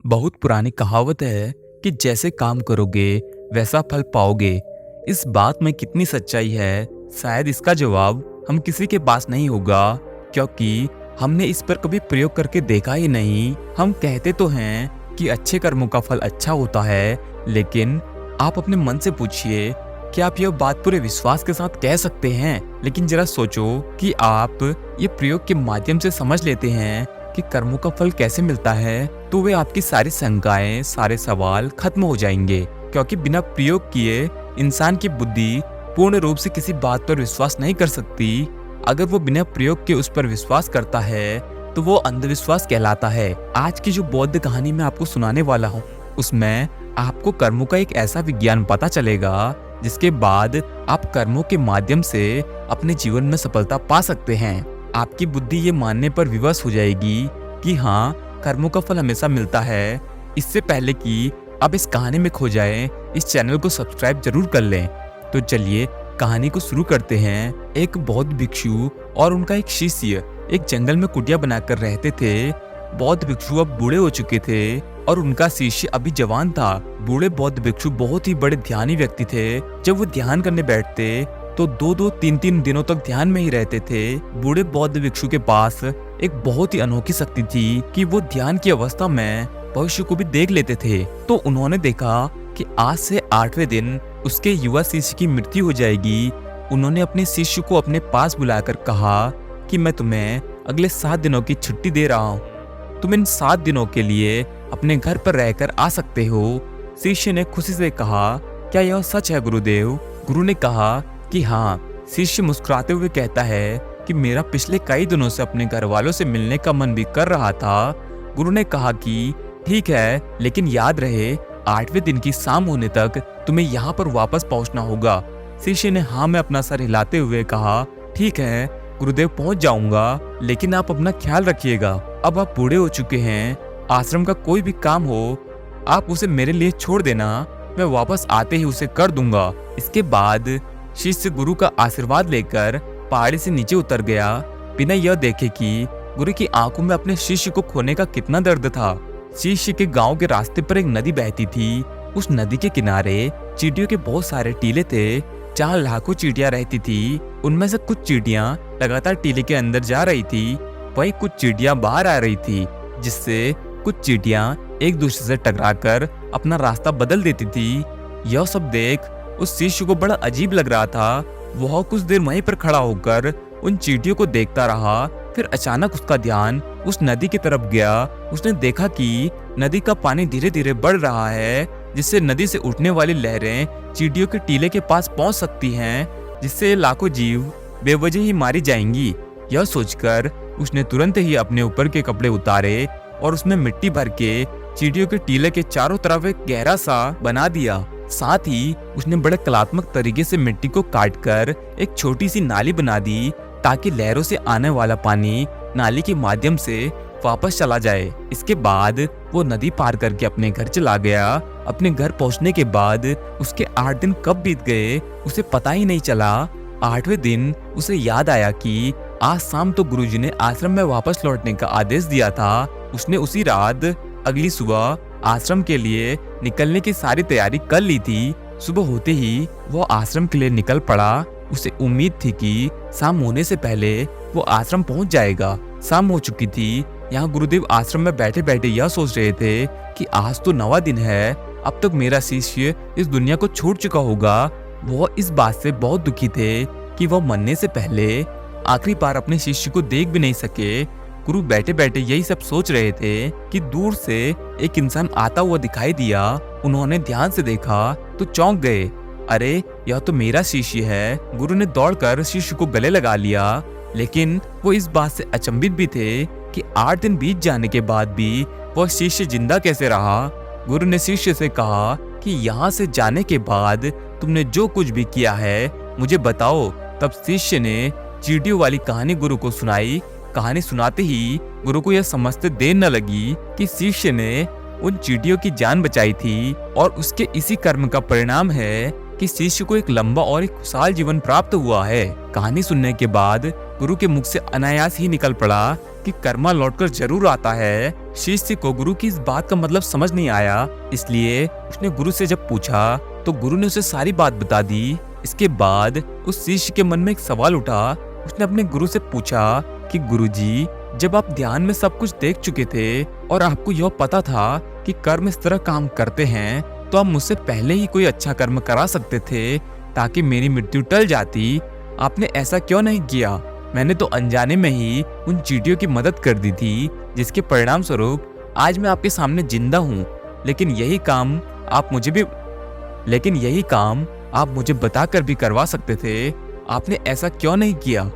बहुत पुरानी कहावत है कि जैसे काम करोगे वैसा फल पाओगे। इस बात में कितनी सच्चाई है, शायद इसका जवाब हम किसी के पास नहीं होगा, क्योंकि हमने इस पर कभी प्रयोग करके देखा ही नहीं। हम कहते तो हैं कि अच्छे कर्मों का फल अच्छा होता है, लेकिन आप अपने मन से पूछिए कि आप यह बात पूरे विश्वास के साथ कह सकते हैं। लेकिन जरा सोचो कि आप ये प्रयोग के माध्यम से समझ लेते हैं कि कर्मों का फल कैसे मिलता है, तो वे आपकी सारी शंकाएं, सारे सवाल खत्म हो जाएंगे। क्योंकि बिना प्रयोग किए इंसान की बुद्धि पूर्ण रूप से किसी बात पर विश्वास नहीं कर सकती। अगर वो बिना प्रयोग के उस पर विश्वास करता है तो वो अंधविश्वास कहलाता है। आज की जो बौद्ध कहानी मैं आपको सुनाने वाला हूँ, उसमें आपको कर्मों का एक ऐसा विज्ञान पता चलेगा जिसके बाद आप कर्मों के माध्यम से अपने जीवन में सफलता पा सकते हैं। आपकी बुद्धि ये मानने पर विवश हो जाएगी कि हाँ, कर्मों का फल हमेशा मिलता है। इससे पहले कि आप इस कहानी में खो जाएं, इस चैनल को सब्सक्राइब जरूर कर लें। तो चलिए कहानी को शुरू करते हैं। एक बौद्ध भिक्षु और उनका एक शिष्य एक जंगल में कुटिया बनाकर रहते थे। बौद्ध भिक्षु अब बूढ़े हो चुके थे और उनका शिष्य अभी जवान था। बूढ़े बौद्ध भिक्षु बहुत ही बड़े ध्यानी व्यक्ति थे। जब वो ध्यान करने बैठते तो 2-2, 3-3 दिनों तक ध्यान में ही रहते थे। बूढ़े बौद्ध भिक्षु के पास एक बहुत ही अनोखी शक्ति थी कि वो ध्यान की अवस्था में भविष्य को भी देख लेते थे। तो उन्होंने देखा कि आज से 8वें दिन उसके युवा शिष्य की मृत्यु हो जाएगी। उन्होंने अपने शिष्य को अपने पास बुलाकर कहा कि मैं तुम्हें अगले 7 दिनों की छुट्टी दे रहा हूँ। तुम इन 7 दिनों के लिए अपने घर पर रहकर आ सकते हो। शिष्य ने खुशी से कहा, क्या यह सच है गुरुदेव? गुरु ने कहा कि हाँ। शिष्य मुस्कुराते हुए कहता है कि मेरा पिछले कई दिनों से अपने घर वालों से मिलने का मन भी कर रहा था। गुरु ने कहा कि ठीक है, लेकिन याद रहे 8वें दिन की शाम होने तक तुम्हें यहाँ पर वापस पहुँचना होगा। शिष्य ने हाँ में अपना सर हिलाते हुए कहा, ठीक है गुरुदेव, पहुँच जाऊंगा, लेकिन आप अपना ख्याल रखिएगा। अब आप बूढ़े हो चुके हैं, आश्रम का कोई भी काम हो आप उसे मेरे लिए छोड़ देना, मैं वापस आते ही उसे कर दूंगा। इसके बाद शिष्य गुरु का आशीर्वाद लेकर पहाड़ी से नीचे उतर गया, बिना यह देखे कि गुरु की आंखों में अपने शिष्य को खोने का कितना दर्द था। शिष्य के गांव के रास्ते पर एक नदी बहती थी। उस नदी के किनारे चींटियों के बहुत सारे टीले थे, जहाँ लाखों चींटियां रहती थी। उनमें से कुछ चींटियां लगातार टीले के अंदर जा रही थी, वहीं कुछ चींटियां बाहर आ रही थी, जिससे कुछ चींटियां एक दूसरे से टकराकर अपना रास्ता बदल देती थी। यह सब देख उस शिष्य को बड़ा अजीब लग रहा था। वह कुछ देर वहीं पर खड़ा होकर उन चींटियों को देखता रहा। फिर अचानक उसका ध्यान उस नदी की तरफ गया। उसने देखा कि नदी का पानी धीरे धीरे बढ़ रहा है, जिससे नदी से उठने वाली लहरें चींटियों के टीले के पास पहुंच सकती हैं, जिससे लाखों जीव बेवजह ही मारी जाएंगी। यह सोचकर उसने तुरंत ही अपने ऊपर के कपड़े उतारे और उसमें मिट्टी भर के चींटियों के टीले के चारों तरफ एक गहरा सा बना दिया। साथ ही उसने बड़े कलात्मक तरीके से मिट्टी को काटकर एक छोटी सी नाली बना दी, ताकि लहरों से आने वाला पानी नाली के माध्यम से वापस चला जाए। इसके बाद वो नदी पार करके अपने घर चला गया। अपने घर पहुंचने के बाद उसके 8 दिन कब बीत गए उसे पता ही नहीं चला। 8वें दिन उसे याद आया कि आज शाम तो गुरुजी ने आश्रम में वापस लौटने का आदेश दिया था। उसने उसी रात अगली सुबह आश्रम के लिए निकलने की सारी तैयारी कर ली थी। सुबह होते ही वो आश्रम के लिए निकल पड़ा। उसे उम्मीद थी कि शाम होने से पहले वो आश्रम पहुंच जाएगा। शाम हो चुकी थी। यहाँ गुरुदेव आश्रम में बैठे बैठे यह सोच रहे थे कि आज तो 9वां दिन है, अब तक मेरा शिष्य इस दुनिया को छोड़ चुका होगा। वह इस बात से बहुत दुखी थे कि वह मरने से पहले आखिरी बार अपने शिष्य को देख भी नहीं सके। गुरु बैठे बैठे यही सब सोच रहे थे कि दूर से एक इंसान आता हुआ दिखाई दिया। उन्होंने ध्यान से देखा तो चौंक गए, अरे यह तो मेरा शिष्य है। गुरु ने दौड़कर शिष्य को गले लगा लिया, लेकिन वो इस बात से अचंभित भी थे कि 8 दिन बीत जाने के बाद भी वह शिष्य जिंदा कैसे रहा। गुरु ने शिष्य से कहा कि यहाँ से जाने के बाद तुमने जो कुछ भी किया है मुझे बताओ। तब शिष्य ने चींटियों वाली कहानी गुरु को सुनाई। कहानी सुनाते ही गुरु को यह समझते देर न लगी कि शिष्य ने उन चींटियों की जान बचाई थी, और उसके इसी कर्म का परिणाम है कि शिष्य को एक लंबा और एक खुशहाल जीवन प्राप्त हुआ है। कहानी सुनने के बाद गुरु के मुख से अनायास ही निकल पड़ा कि कर्मा लौटकर जरूर आता है। शिष्य को गुरु की इस बात का मतलब समझ नहीं आया, इसलिए उसने गुरु से जब पूछा तो गुरु ने उसे सारी बात बता दी। इसके बाद उस शिष्य के मन में एक सवाल उठा। उसने अपने गुरु से पूछा कि गुरुजी, जब आप ध्यान में सब कुछ देख चुके थे और आपको यह पता था कि कर्म इस तरह काम करते हैं, तो आप मुझसे पहले ही कोई अच्छा कर्म करा सकते थे ताकि मेरी मृत्यु टल जाती। आपने ऐसा क्यों नहीं किया? मैंने तो अनजाने में ही उन चींटियों की मदद कर दी थी, जिसके परिणाम स्वरूप आज मैं आपके सामने जिंदा हूँ। लेकिन यही काम आप मुझे बताकर भी करवा सकते थे। आपने ऐसा क्यों नहीं किया?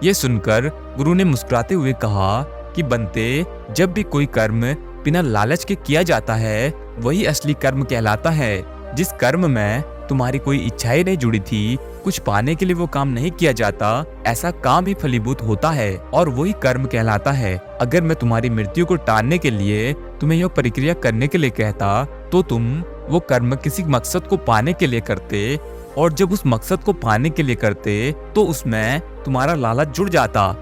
ये सुनकर गुरु ने मुस्कुराते हुए कहा कि बंते, जब भी कोई कर्म बिना लालच के किया जाता है, वही असली कर्म कहलाता है। जिस कर्म में तुम्हारी कोई इच्छाएं नहीं जुड़ी थी, कुछ पाने के लिए वो काम नहीं किया जाता, ऐसा काम ही फलीभूत होता है और वही कर्म कहलाता है। अगर मैं तुम्हारी मृत्यु को टालने के लिए तुम्हें यह प्रक्रिया करने के लिए कहता, तो तुम वो कर्म किसी मकसद को पाने के लिए करते, और जब उस मकसद को पाने के लिए करते तो उसमें तुम्हारा लालच जुड़ जाता,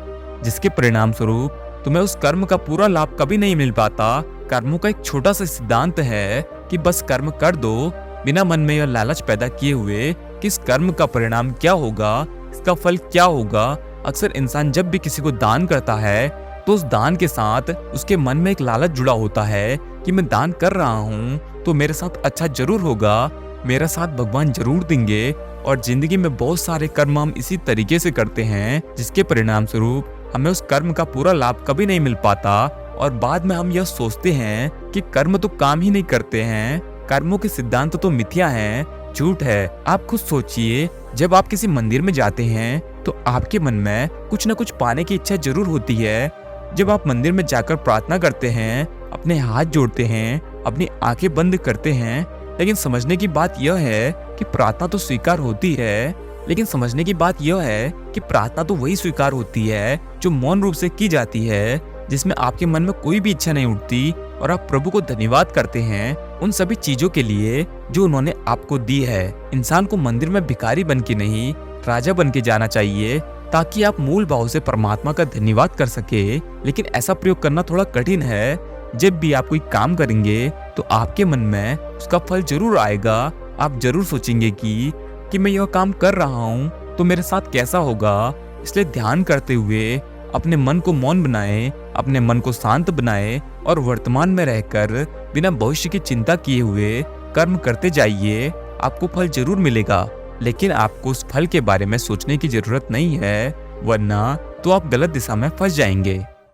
जिसके परिणाम स्वरूप तुम्हें उस कर्म का पूरा लाभ कभी नहीं मिल पाता। कर्मों का एक छोटा सा सिद्धांत है कि बस कर्म कर दो, बिना मन में यह लालच पैदा किए हुए कि इस कर्म का परिणाम क्या होगा, इसका फल क्या होगा। अक्सर इंसान जब भी किसी को दान करता है तो उस दान के साथ उसके मन में एक लालच जुड़ा होता है कि मैं दान कर रहा हूँ तो मेरे साथ अच्छा जरूर होगा, मेरा साथ भगवान जरूर देंगे। और जिंदगी में बहुत सारे कर्म हम इसी तरीके से करते हैं, जिसके परिणाम स्वरूप हमें उस कर्म का पूरा लाभ कभी नहीं मिल पाता, और बाद में हम यह सोचते हैं कि कर्म तो काम ही नहीं करते हैं, कर्मों के सिद्धांत तो मिथ्या हैं, झूठ है। आप खुद सोचिए, जब आप किसी मंदिर में जाते हैं तो आपके मन में कुछ न कुछ पाने की इच्छा जरूर होती है। जब आप मंदिर में जाकर प्रार्थना करते हैं, अपने हाथ जोड़ते हैं, अपनी आंखें बंद करते हैं, लेकिन समझने की बात यह है कि प्रार्थना तो स्वीकार होती है, प्रार्थना तो वही स्वीकार होती है जो मौन रूप से की जाती है, जिसमें आपके मन में कोई भी इच्छा नहीं उठती और आप प्रभु को धन्यवाद करते हैं उन सभी चीजों के लिए जो उन्होंने आपको दी है। इंसान को मंदिर में भिखारी बन के नहीं, राजा बन के जाना चाहिए, ताकि आप मूल भाव से परमात्मा का धन्यवाद कर सके। लेकिन ऐसा प्रयोग करना थोड़ा कठिन है। जब भी आप कोई काम करेंगे तो आपके मन में उसका फल जरूर आएगा। आप जरूर सोचेंगे कि मैं यह काम कर रहा हूँ तो मेरे साथ कैसा होगा। इसलिए ध्यान करते हुए अपने मन को मौन बनाएं, अपने मन को शांत बनाएं और वर्तमान में रहकर बिना भविष्य की चिंता किए हुए कर्म करते जाइए। आपको फल जरूर मिलेगा, लेकिन आपको उस फल के बारे में सोचने की जरूरत नहीं है, वरना तो आप गलत दिशा में फंस जाएंगे।